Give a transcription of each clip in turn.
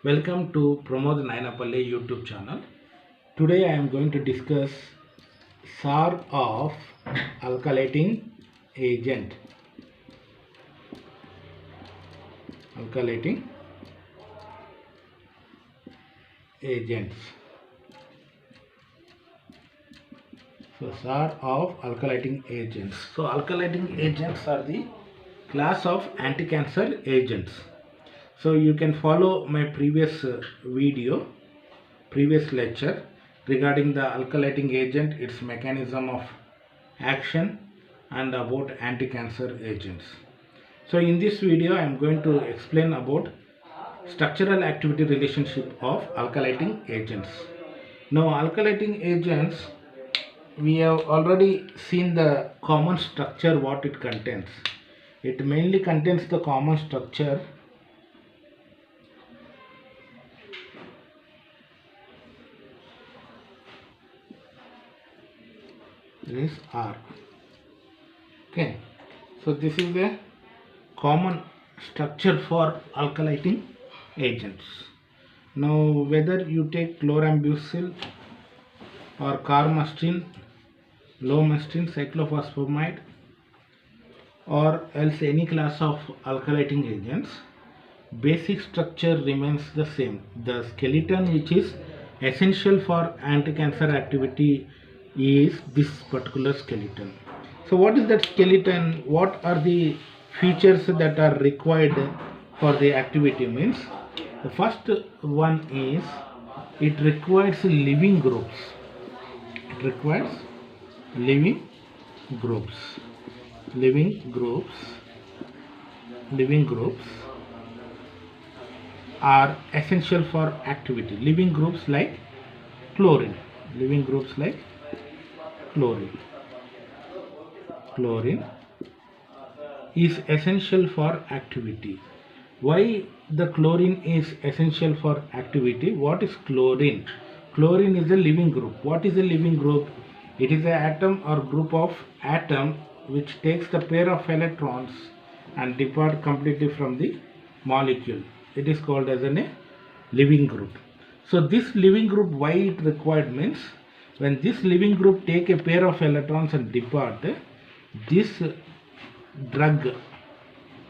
Welcome to Pramod Nainapalle YouTube channel. Today I am going to discuss SAR of alkylating agent. Alkylating agents. So SAR of alkylating agents. So alkylating agents are the class of anti-cancer agents. So you can follow my previous previous lecture regarding the alkylating agent, its mechanism of action and about anti-cancer agents. So in this video I am going to explain about structural activity relationship of alkylating agents. Now alkylating agents, we have already seen the common structure what it contains. It mainly contains the common structure is R. Okay, so this is the common structure for alkylating agents. Now whether you take chlorambucil or carmustine, lomustine, cyclophosphamide or else any class of alkylating agents, basic structure remains the same. The skeleton which is essential for anti-cancer activity is this particular skeleton. So what is that skeleton? What are the features that are required for the activity? Means the first one is it requires living groups. It requires living groups. Living groups are essential for activity. Living groups like chlorine. Living groups like chlorine is essential for activity. Why the chlorine is essential for activity? What is chlorine? Chlorine is a living group. What is a living group? It is an atom or group of atom which takes the pair of electrons and depart completely from the molecule. It is called as a living group. So this living group, why it required means, when this living group take a pair of electrons and depart, this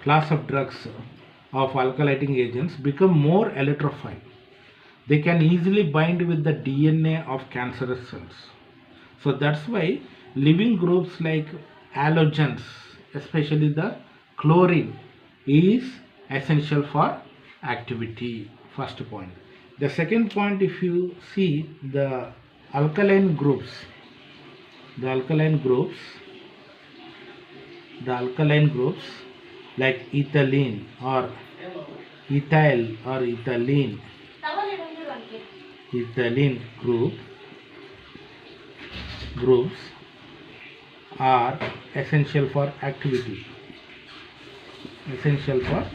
class of drugs of alkylating agents become more electrophile. They can easily bind with the DNA of cancerous cells. So that's why living groups like halogens, especially the chlorine, is essential for activity. First point. The second point, if you see the alkaline groups like ethylene or ethyl or ethylene groups are essential for activity. Essential for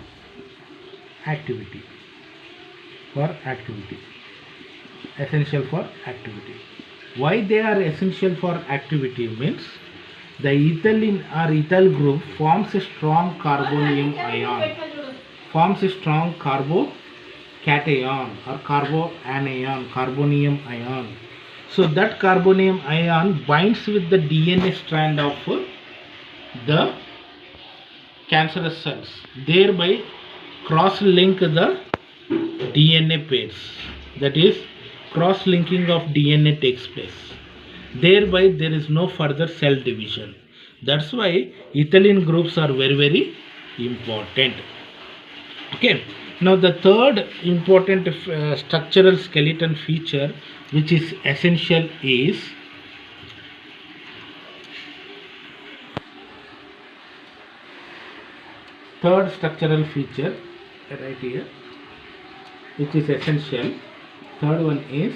activity. Why they are essential for activity means, the ethylene or ethyl group forms a strong carbonium ion, forms a strong carbocation or carboanion, carbonium ion. So that carbonium ion binds with the DNA strand of the cancerous cells, thereby cross-link the DNA pairs. That is, cross-linking of DNA takes place. Thereby there is no further cell division. That's why ethylene groups are very important. Okay. Now the third important structural skeleton feature which is essential is third structural feature right here which is essential. Third one is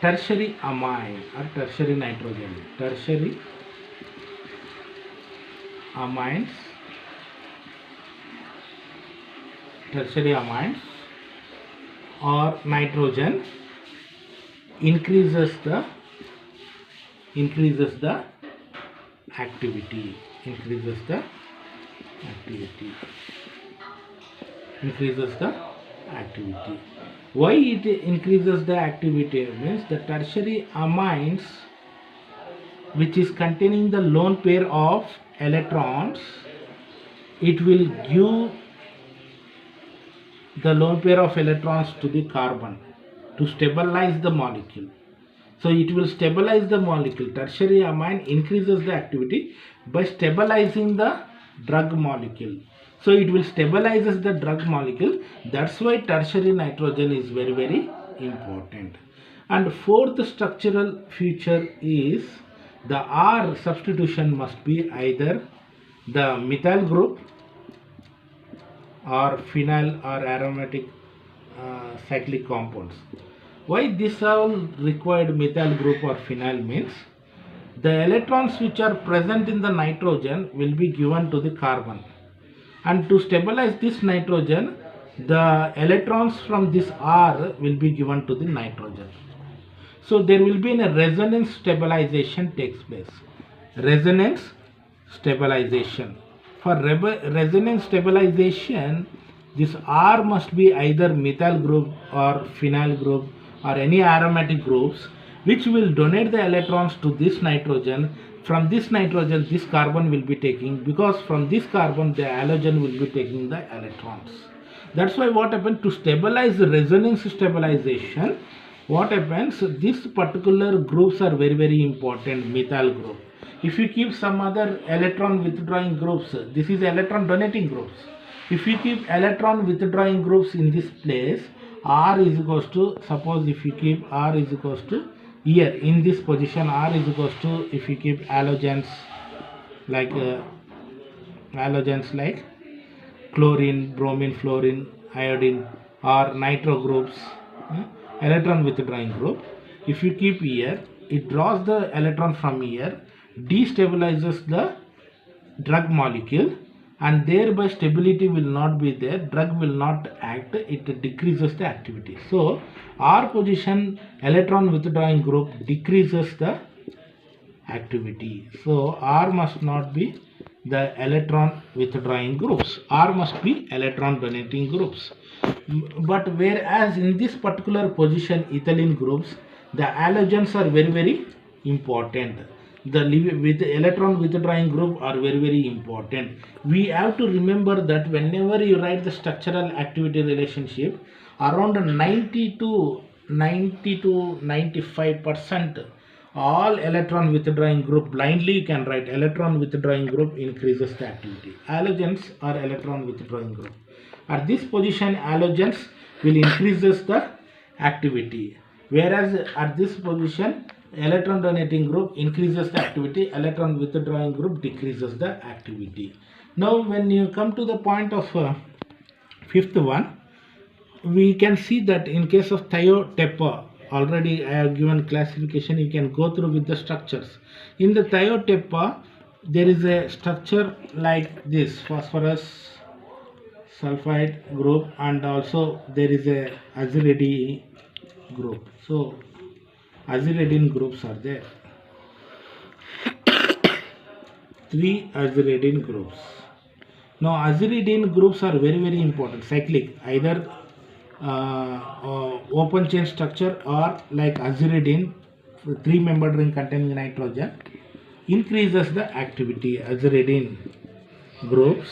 tertiary amine or tertiary nitrogen. Tertiary amines or nitrogen increases the activity. activity. Why it increases the activity means the tertiary amines which is containing the lone pair of electrons, it will give the lone pair of electrons to the carbon to stabilize the molecule. So it will stabilize the molecule. Tertiary amine increases the activity by stabilizing the drug molecule. So it will stabilizes the drug molecule. That's why tertiary nitrogen is very, very important. And fourth structural feature is the R substitution must be either the methyl group or phenyl or aromatic cyclic compounds. Why this all required methyl group or phenyl means the electrons which are present in the nitrogen will be given to the carbon, and to stabilize this nitrogen the electrons from this R will be given to the nitrogen. So there will be a resonance stabilization takes place. Resonance stabilization. For resonance stabilization, this R must be either methyl group or phenyl group or any aromatic groups which will donate the electrons to this nitrogen. From this nitrogen this carbon will be taking, because from this carbon the halogen will be taking the electrons. That's why what happens to stabilize the resonance stabilization, what happens, these particular groups are very, very important. Methyl group, if you keep some other electron withdrawing groups, this is electron donating groups. If you keep electron withdrawing groups in this place, R is equals to, suppose if you keep R is equals to, here in this position R is equals to, if you keep halogens like chlorine, bromine, fluorine, iodine or nitro groups, electron withdrawing group, if you keep here, it draws the electron from here, destabilizes the drug molecule, and thereby stability will not be there, drug will not act, it decreases the activity. So R position electron withdrawing group decreases the activity. So R must not be the electron withdrawing groups, R must be electron donating groups. But whereas in this particular position ethylene groups, the halogens are very, very important. The with electron withdrawing group are very, very important. We have to remember that whenever you write the structural activity relationship, around 90 to 95% all electron withdrawing group, blindly you can write electron withdrawing group increases the activity. Halogens are electron withdrawing group. At this position halogens will increases the activity, whereas at this position electron donating group increases the activity, electron withdrawing group decreases the activity. Now when you come to the point of fifth one, we can see that in case of thiotepa, already I have given classification, you can go through with the structures. In the thiotepa there is a structure like this, phosphorus sulfide group, and also there is a aziridine group. So aziridine groups are there, 3 aziridine groups. Now aziridine groups are very, very important, cyclic, either open chain structure or like aziridine, 3-membered ring containing nitrogen, increases the activity. Aziridine groups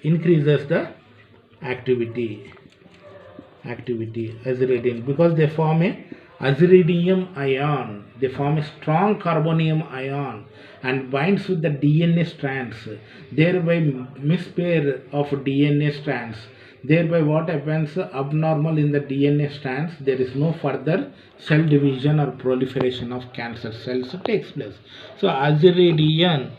increases the activity aziridine, because they form a aziridium ion, they form a strong carbonium ion and binds with the DNA strands, thereby mispair of DNA strands. Thereby what happens, abnormal in the DNA strands, there is no further cell division or proliferation of cancer cells takes place. So aziridine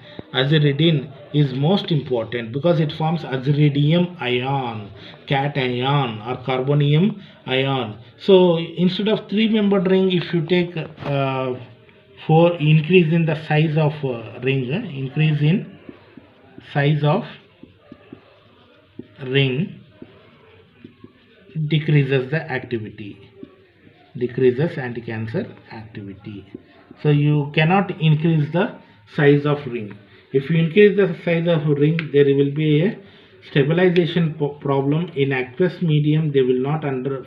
is most important because it forms aziridium ion, cation or carbonium ion. So instead of 3-membered ring, if you take 4, increase in the size of ring, increase in size of ring decreases the activity, decreases anti-cancer activity. So you cannot increase the size of ring. If you increase the size of ring, there will be a stabilization problem in aqueous medium. They will not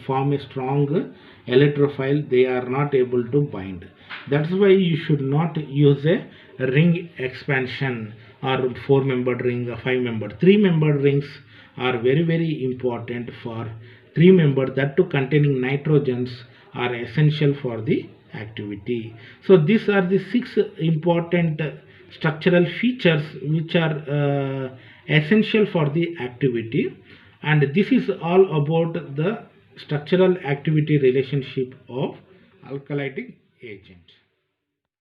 form a strong electrophile. They are not able to bind. That's why you should not use a ring expansion or 4-membered ring or 5-membered. 3-membered rings are very important. For 3-membered, that too containing nitrogens, are essential for the activity. So these are the 6 important structural features which are essential for the activity, and this is all about the structural activity relationship of alkylating agent.